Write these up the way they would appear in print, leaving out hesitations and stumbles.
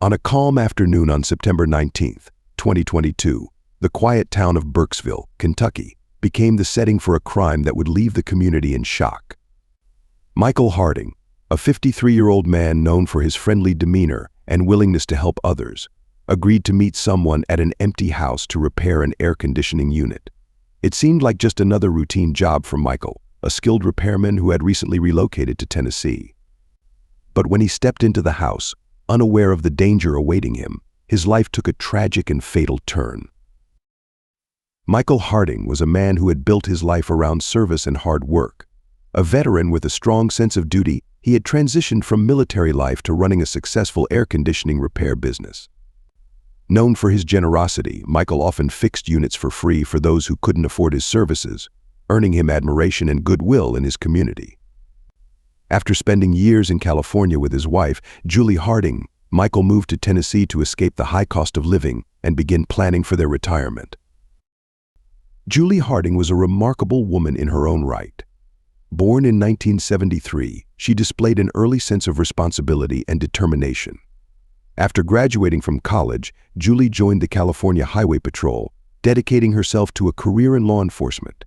On a calm afternoon on September 19, 2022, the quiet town of Burkesville, Kentucky, became the setting for a crime that would leave the community in shock. Michael Harding, a 53-year-old man known for his friendly demeanor and willingness to help others, agreed to meet someone at an empty house to repair an air conditioning unit. It seemed like just another routine job for Michael, a skilled repairman who had recently relocated to Tennessee. But when he stepped into the house, unaware of the danger awaiting him, his life took a tragic and fatal turn. Michael Harding was a man who had built his life around service and hard work. A veteran with a strong sense of duty, he had transitioned from military life to running a successful air conditioning repair business. Known for his generosity, Michael often fixed units for free for those who couldn't afford his services, earning him admiration and goodwill in his community. After spending years in California with his wife, Julie Harding, Michael moved to Tennessee to escape the high cost of living and begin planning for their retirement. Julie Harding was a remarkable woman in her own right. Born in 1973, she displayed an early sense of responsibility and determination. After graduating from college, Julie joined the California Highway Patrol, dedicating herself to a career in law enforcement.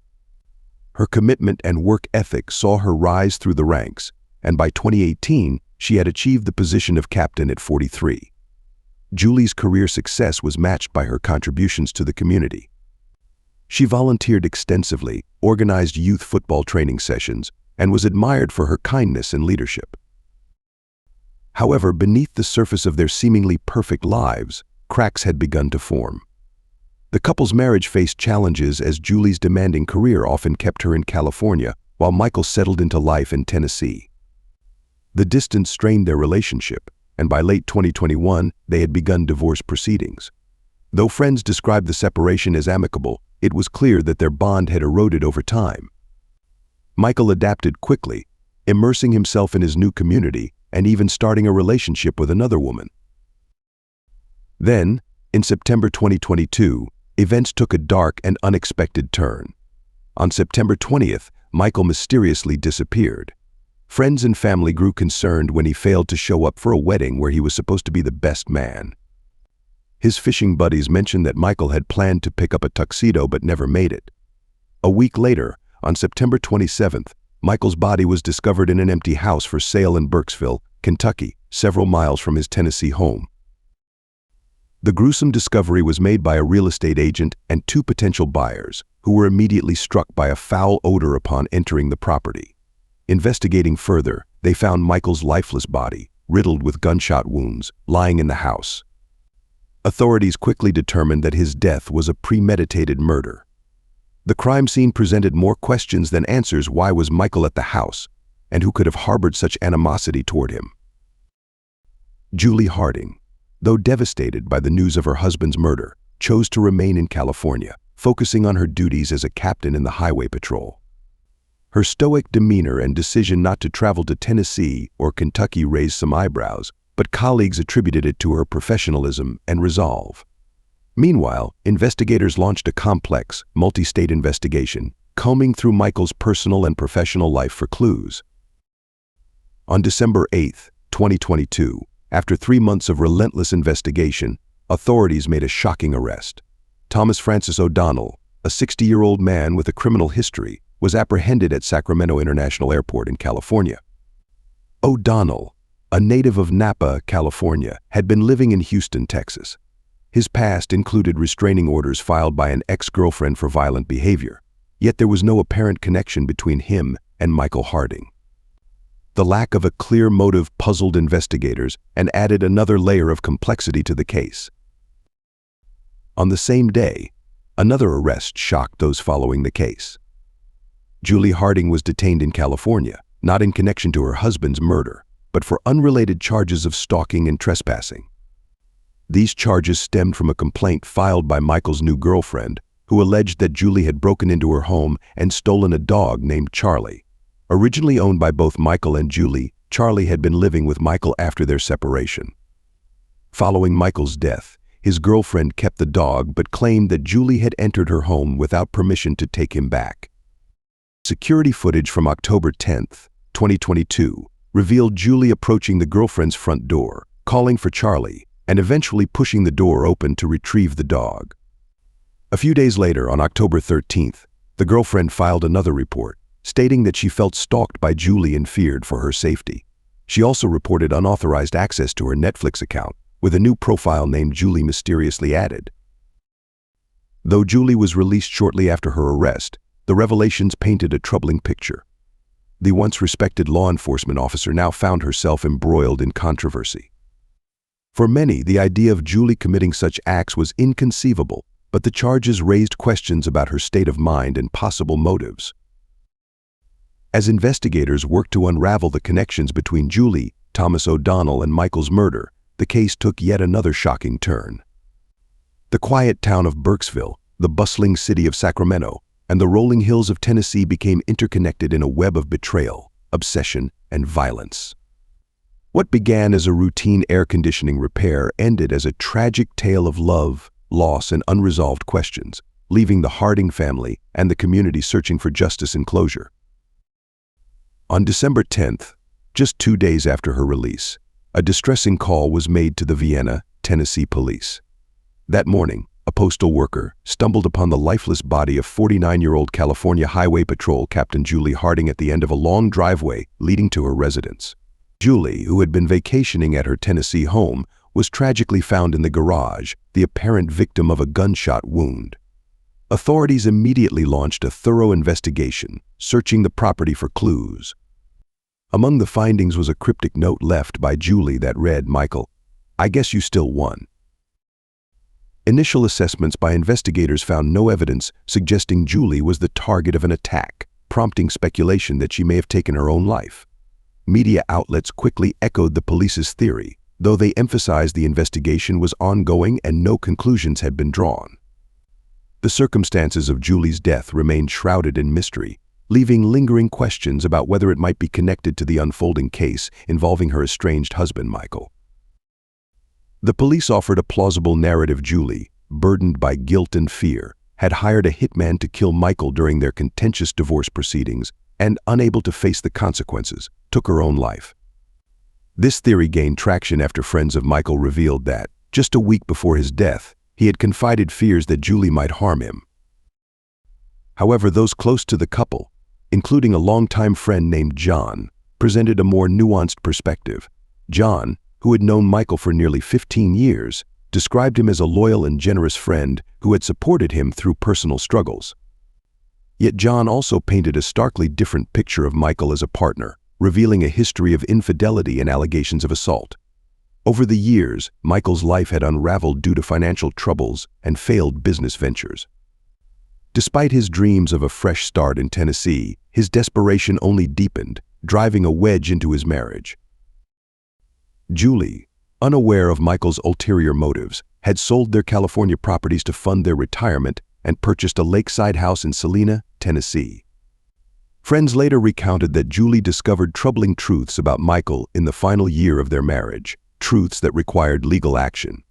Her commitment and work ethic saw her rise through the ranks, and by 2018, she had achieved the position of captain at 43. Julie's career success was matched by her contributions to the community. She volunteered extensively, organized youth football training sessions, and was admired for her kindness and leadership. However, beneath the surface of their seemingly perfect lives, cracks had begun to form. The couple's marriage faced challenges as Julie's demanding career often kept her in California, while Michael settled into life in Tennessee. The distance strained their relationship, and by late 2021, they had begun divorce proceedings. Though friends described the separation as amicable, it was clear that their bond had eroded over time. Michael adapted quickly, immersing himself in his new community and even starting a relationship with another woman. Then, in September 2022, events took a dark and unexpected turn. On September 20th, Michael mysteriously disappeared. Friends and family grew concerned when he failed to show up for a wedding where he was supposed to be the best man. His fishing buddies mentioned that Michael had planned to pick up a tuxedo but never made it. A week later, on September 27th, Michael's body was discovered in an empty house for sale in Burkesville, Kentucky, several miles from his Tennessee home. The gruesome discovery was made by a real estate agent and two potential buyers, who were immediately struck by a foul odor upon entering the property. Investigating further, they found Michael's lifeless body, riddled with gunshot wounds, lying in the house. Authorities quickly determined that his death was a premeditated murder. The crime scene presented more questions than answers. Why was Michael at the house, and who could have harbored such animosity toward him? Julie Harding, though devastated by the news of her husband's murder, chose to remain in California, focusing on her duties as a captain in the Highway Patrol. Her stoic demeanor and decision not to travel to Tennessee or Kentucky raised some eyebrows, but colleagues attributed it to her professionalism and resolve. Meanwhile, investigators launched a complex, multi-state investigation, combing through Michael's personal and professional life for clues. On December 8, 2022, after 3 months of relentless investigation, authorities made a shocking arrest. Thomas Francis O'Donnell, a 60-year-old man with a criminal history, was apprehended at Sacramento International Airport in California. O'Donnell, a native of Napa, California, had been living in Houston, Texas. His past included restraining orders filed by an ex-girlfriend for violent behavior, yet there was no apparent connection between him and Michael Harding. The lack of a clear motive puzzled investigators and added another layer of complexity to the case. On the same day, another arrest shocked those following the case. Julie Harding was detained in California, not in connection to her husband's murder, but for unrelated charges of stalking and trespassing. These charges stemmed from a complaint filed by Michael's new girlfriend, who alleged that Julie had broken into her home and stolen a dog named Charlie. Originally owned by both Michael and Julie, Charlie had been living with Michael after their separation. Following Michael's death, his girlfriend kept the dog but claimed that Julie had entered her home without permission to take him back. Security footage from October 10, 2022, revealed Julie approaching the girlfriend's front door, calling for Charlie, and eventually pushing the door open to retrieve the dog. A few days later, on October 13th, the girlfriend filed another report, stating that she felt stalked by Julie and feared for her safety. She also reported unauthorized access to her Netflix account, with a new profile named Julie mysteriously added. Though Julie was released shortly after her arrest, the revelations painted a troubling picture. The once respected law enforcement officer now found herself embroiled in controversy. For many, the idea of Julie committing such acts was inconceivable, but the charges raised questions about her state of mind and possible motives. As investigators worked to unravel the connections between Julie, Thomas O'Donnell, and Michael's murder, the case took yet another shocking turn. The quiet town of Burkesville, the bustling city of Sacramento, and the rolling hills of Tennessee became interconnected in a web of betrayal, obsession, and violence. What began as a routine air conditioning repair ended as a tragic tale of love, loss, and unresolved questions, leaving the Harding family and the community searching for justice and closure. On December 10th, just 2 days after her release, a distressing call was made to the Vienna, Tennessee police. That morning, a postal worker stumbled upon the lifeless body of 49-year-old California Highway Patrol Captain Julie Harding at the end of a long driveway leading to her residence. Julie, who had been vacationing at her Tennessee home, was tragically found in the garage, the apparent victim of a gunshot wound. Authorities immediately launched a thorough investigation, searching the property for clues. Among the findings was a cryptic note left by Julie that read, "Michael, I guess you still won." Initial assessments by investigators found no evidence suggesting Julie was the target of an attack, prompting speculation that she may have taken her own life. Media outlets quickly echoed the police's theory, though they emphasized the investigation was ongoing and no conclusions had been drawn. The circumstances of Julie's death remained shrouded in mystery, leaving lingering questions about whether it might be connected to the unfolding case involving her estranged husband, Michael. The police offered a plausible narrative. Julie, burdened by guilt and fear, had hired a hitman to kill Michael during their contentious divorce proceedings and, unable to face the consequences, took her own life. This theory gained traction after friends of Michael revealed that, just a week before his death, he had confided fears that Julie might harm him. However, those close to the couple, including a longtime friend named John, presented a more nuanced perspective. John, who had known Michael for nearly 15 years, described him as a loyal and generous friend who had supported him through personal struggles. Yet John also painted a starkly different picture of Michael as a partner, revealing a history of infidelity and allegations of assault. Over the years, Michael's life had unraveled due to financial troubles and failed business ventures. Despite his dreams of a fresh start in Tennessee, his desperation only deepened, driving a wedge into his marriage. Julie, unaware of Michael's ulterior motives, had sold their California properties to fund their retirement and purchased a lakeside house in Salina, Tennessee. Friends later recounted that Julie discovered troubling truths about Michael in the final year of their marriage, truths that required legal action.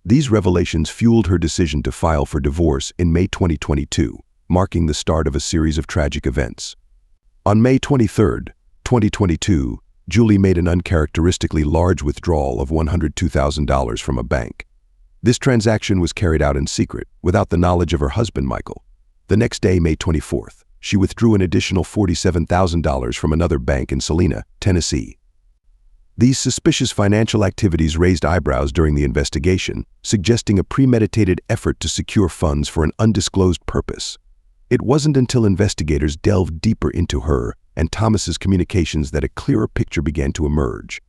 These revelations fueled her decision to file for divorce in May 2022, marking the start of a series of tragic events. On May 23, 2022, Julie made an uncharacteristically large withdrawal of $102,000 from a bank. This transaction was carried out in secret, without the knowledge of her husband, Michael. The next day, May 24th, she withdrew an additional $47,000 from another bank in Salina, Tennessee. These suspicious financial activities raised eyebrows during the investigation, suggesting a premeditated effort to secure funds for an undisclosed purpose. It wasn't until investigators delved deeper into her and Thomas's communications that a clearer picture began to emerge.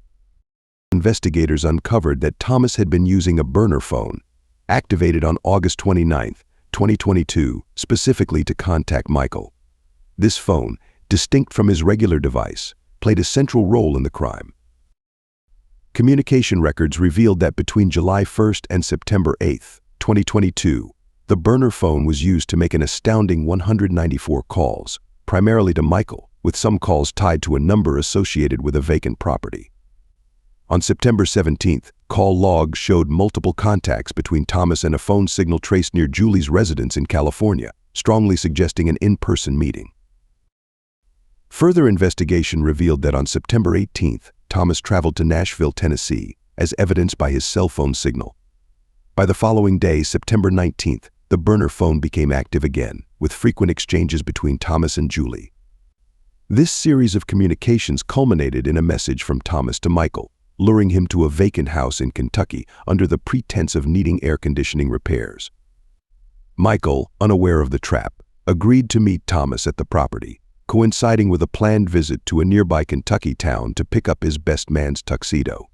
Investigators uncovered that Thomas had been using a burner phone, activated on August 29, 2022, specifically to contact Michael. This phone, distinct from his regular device, played a central role in the crime. Communication records revealed that between July 1st and September 8, 2022, the burner phone was used to make an astounding 194 calls, primarily to Michael, with some calls tied to a number associated with a vacant property. On September 17th, call logs showed multiple contacts between Thomas and a phone signal traced near Julie's residence in California, strongly suggesting an in-person meeting. Further investigation revealed that on September 18th, Thomas traveled to Nashville, Tennessee, as evidenced by his cell phone signal. By the following day, September 19th, the burner phone became active again, with frequent exchanges between Thomas and Julie. This series of communications culminated in a message from Thomas to Michael, luring him to a vacant house in Kentucky under the pretense of needing air conditioning repairs. Michael, unaware of the trap, agreed to meet Thomas at the property, coinciding with a planned visit to a nearby Kentucky town to pick up his best man's tuxedo.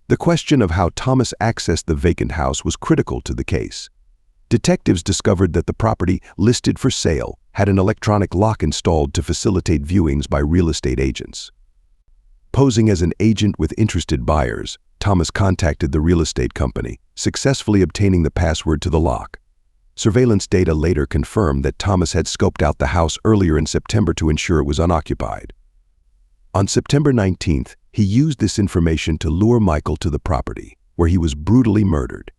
The question of how Thomas accessed the vacant house was critical to the case. Detectives discovered that the property, listed for sale, had an electronic lock installed to facilitate viewings by real estate agents. Posing as an agent with interested buyers, Thomas contacted the real estate company, successfully obtaining the password to the lock. Surveillance data later confirmed that Thomas had scoped out the house earlier in September to ensure it was unoccupied. On September 19th, he used this information to lure Michael to the property, where he was brutally murdered.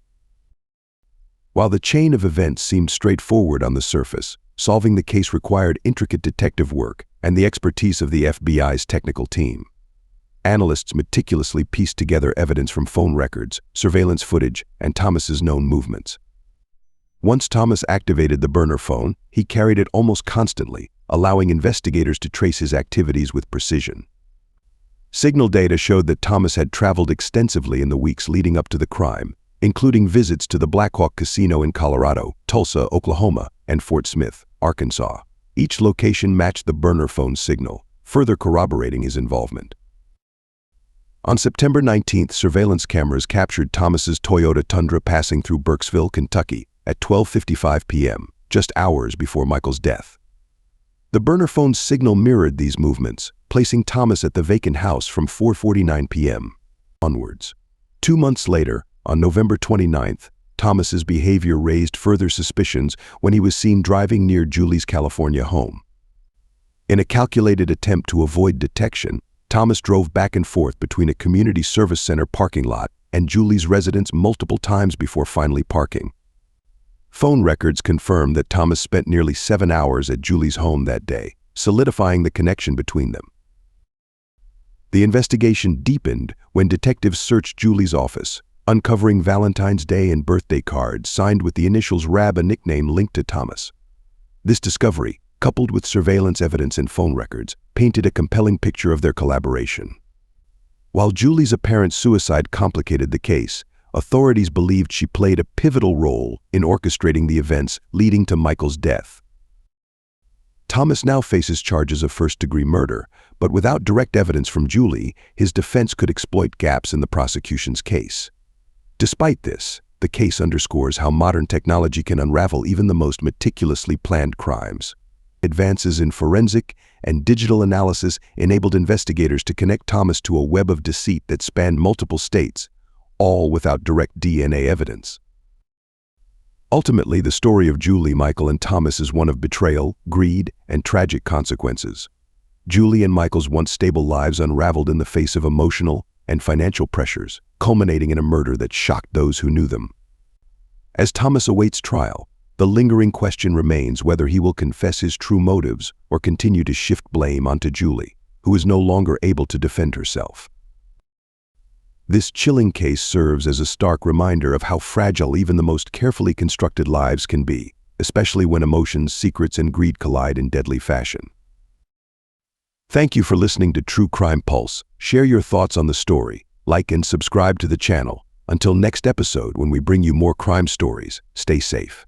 While the chain of events seemed straightforward on the surface, solving the case required intricate detective work and the expertise of the FBI's technical team. Analysts meticulously pieced together evidence from phone records, surveillance footage, and Thomas's known movements. Once Thomas activated the burner phone, he carried it almost constantly, allowing investigators to trace his activities with precision. Signal data showed that Thomas had traveled extensively in the weeks leading up to the crime, including visits to the Blackhawk Casino in Colorado, Tulsa, Oklahoma, and Fort Smith, Arkansas. Each location matched the burner phone signal, further corroborating his involvement. On September 19th, surveillance cameras captured Thomas's Toyota Tundra passing through Burkesville, Kentucky, at 12:55 p.m., just hours before Michael's death. The burner phone's signal mirrored these movements, placing Thomas at the vacant house from 4:49 p.m. onwards. 2 months later, on November 29th, Thomas's behavior raised further suspicions when he was seen driving near Julie's California home. In a calculated attempt to avoid detection, Thomas drove back and forth between a community service center parking lot and Julie's residence multiple times before finally parking. Phone records confirm that Thomas spent nearly 7 hours at Julie's home that day, solidifying the connection between them. The investigation deepened when detectives searched Julie's office, uncovering Valentine's Day and birthday cards signed with the initials RAB, a nickname linked to Thomas. This discovery, coupled with surveillance evidence and phone records, painted a compelling picture of their collaboration. While Julie's apparent suicide complicated the case, authorities believed she played a pivotal role in orchestrating the events leading to Michael's death. Thomas now faces charges of first-degree murder, but without direct evidence from Julie, his defense could exploit gaps in the prosecution's case. Despite this, the case underscores how modern technology can unravel even the most meticulously planned crimes. Advances in forensic and digital analysis enabled investigators to connect Thomas to a web of deceit that spanned multiple states, all without direct DNA evidence. Ultimately, the story of Julie, Michael, and Thomas is one of betrayal, greed, and tragic consequences. Julie and Michael's once stable lives unraveled in the face of emotional and financial pressures, culminating in a murder that shocked those who knew them. As Thomas awaits trial, the lingering question remains whether he will confess his true motives or continue to shift blame onto Julie, who is no longer able to defend herself. This chilling case serves as a stark reminder of how fragile even the most carefully constructed lives can be, especially when emotions, secrets, and greed collide in deadly fashion. Thank you for listening to True Crime Pulse. Share your thoughts on the story, like and subscribe to the channel. Until next episode, when we bring you more crime stories, stay safe.